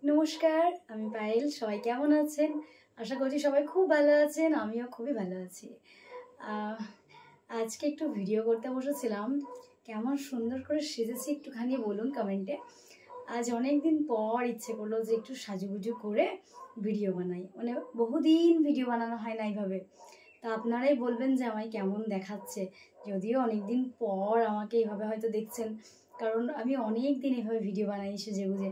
নমস্কার, আমি পায়েল। সবাই কেমন আছেন? আশা করছি সবাই খুব ভালো আছেন। আমিও খুবই ভালো আছি। আজকে একটু ভিডিও করতে বসেছিলাম। কেমন সুন্দর করে সেজেছি একটুখানি বলুন কমেন্টে। আজ অনেক দিন পর ইচ্ছে করলো যে একটু সাজুগুজু করে ভিডিও বানাই। মানে বহুদিন ভিডিও বানানো হয় না এইভাবে। তা আপনারাই বলবেন যে আমায় কেমন দেখাচ্ছে। যদিও অনেক দিন পর আমাকে এইভাবে হয়তো দেখছেন, কারণ আমি অনেক দিন এভাবে ভিডিও বানাই সেজেগুজে।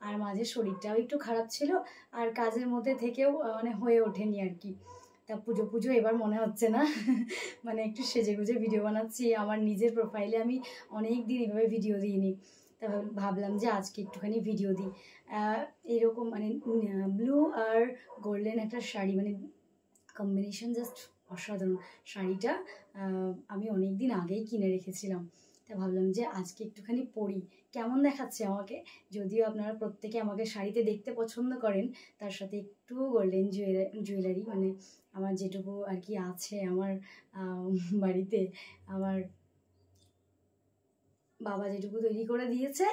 আর মাঝে শরীরটাও একটু খারাপ ছিল, আর কাজের মধ্যে থেকেও মানে হয়ে ওঠেনি আর কি। তা পুজো এবার মনে হচ্ছে না মানে একটু সেজেগুজে ভিডিও বানাচ্ছি। আমার নিজের প্রোফাইলে আমি অনেক দিন এভাবে ভিডিও দিইনি। তা ভাবলাম যে আজকে একটুখানি ভিডিও দিই। এরকম মানে ব্লু আর গোল্ডেন একটা শাড়ি, মানে কম্বিনেশন জাস্ট অসাধারণ। শাড়িটা আমি অনেক দিন আগেই কিনে রেখেছিলাম। তা ভাবলাম যে আজকে একটুখানি পরি, কেমন দেখাচ্ছে আমাকে। যদিও আপনারা প্রত্যেকে আমাকে শাড়িতে দেখতে পছন্দ করেন, তার সাথে একটু গোল্ডেন জুয়েলারি মানে আমার যেটুকু আর কি আছে আমার বাড়িতে, আমার বাবা যেটুকু তৈরি করে দিয়েছে,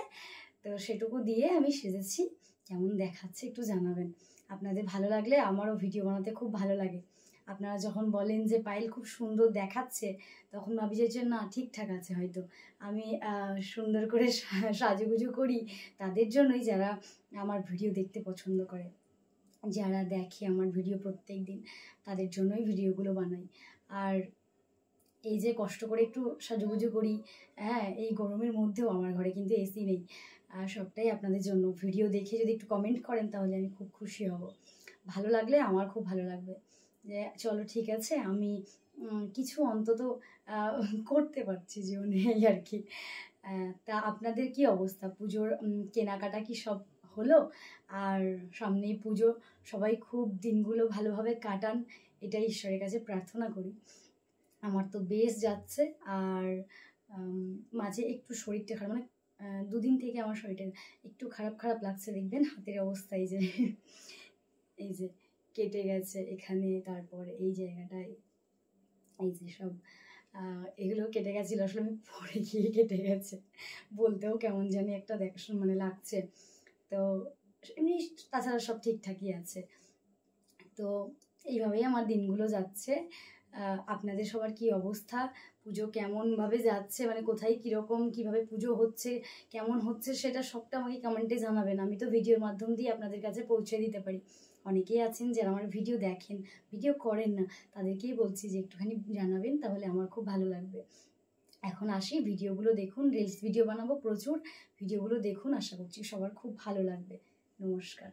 তো সেটুকু দিয়ে আমি সেজেছি। কেমন দেখাচ্ছে একটু জানাবেন। আপনাদের ভালো লাগলে আমারও ভিডিও বানাতে খুব ভালো লাগে। আপনারা যখন বলেন যে পায়েল খুব সুন্দর দেখাচ্ছে, তখন ভাবি যে না, ঠিকঠাক আছে হয়তো। আমি সুন্দর করে সাজুগুজু করি তাদের জন্যই, যারা আমার ভিডিও দেখতে পছন্দ করে, যারা দেখে আমার ভিডিও প্রত্যেক দিন, তাদের জন্যই ভিডিওগুলো বানাই। আর এই যে কষ্ট করে একটু সাজুগুজু করি, হ্যাঁ, এই গরমের মধ্যেও আমার ঘরে কিন্তু এসি নেই। আর সবটাই আপনাদের জন্য। ভিডিও দেখে যদি একটু কমেন্ট করেন তাহলে আমি খুব খুশি হব। ভালো লাগলে আমার খুব ভালো লাগবে যে চলো ঠিক আছে, আমি কিছু অন্তত করতে পারছি জীবনে, এই আর কি। তা আপনাদের কি অবস্থা? পুজোর কেনাকাটা কি সব হলো? আর সামনেই পুজো, সবাই খুব দিনগুলো ভালোভাবে কাটান, এটাই ঈশ্বরের কাছে প্রার্থনা করি। আমার তো বেশ যাচ্ছে। আর মাঝে একটু শরীরটা খারাপ, মানে দুদিন থেকে আমার শরীরটা একটু খারাপ লাগছে। দেখবেন হাতের অবস্থা এই যে এই যে কেটে গেছে এখানে, তারপরে এই জায়গাটায় এই যে সব এগুলো কেটে গেছিলো। আসলে আমি পরে গিয়ে কেটে গেছে, বলতেও কেমন জানি একটা দেখাশোনা মানে লাগছে। তো এমনি তাছাড়া সব ঠিকঠাকই আছে। তো এইভাবেই আমার দিনগুলো যাচ্ছে। আপনাদের সবার কি অবস্থা? পুজো কেমনভাবে যাচ্ছে, মানে কোথায় কীরকম কীভাবে পুজো হচ্ছে, কেমন হচ্ছে, সেটা সবটা আমাকে কমেন্টে জানাবেন। আমি তো ভিডিওর মাধ্যম দিয়ে আপনাদের কাছে পৌঁছে দিতে পারি। অনেকেই আছেন যারা আমার ভিডিও দেখেন, ভিডিও করেন না, তাদেরকেই বলছি যে একটুখানি জানাবেন, তাহলে আমার খুব ভালো লাগবে। এখন আসি, ভিডিওগুলো দেখুন। রিলস ভিডিও বানাবো প্রচুর, ভিডিওগুলো দেখুন। আশা করছি সবার খুব ভালো লাগবে। নমস্কার।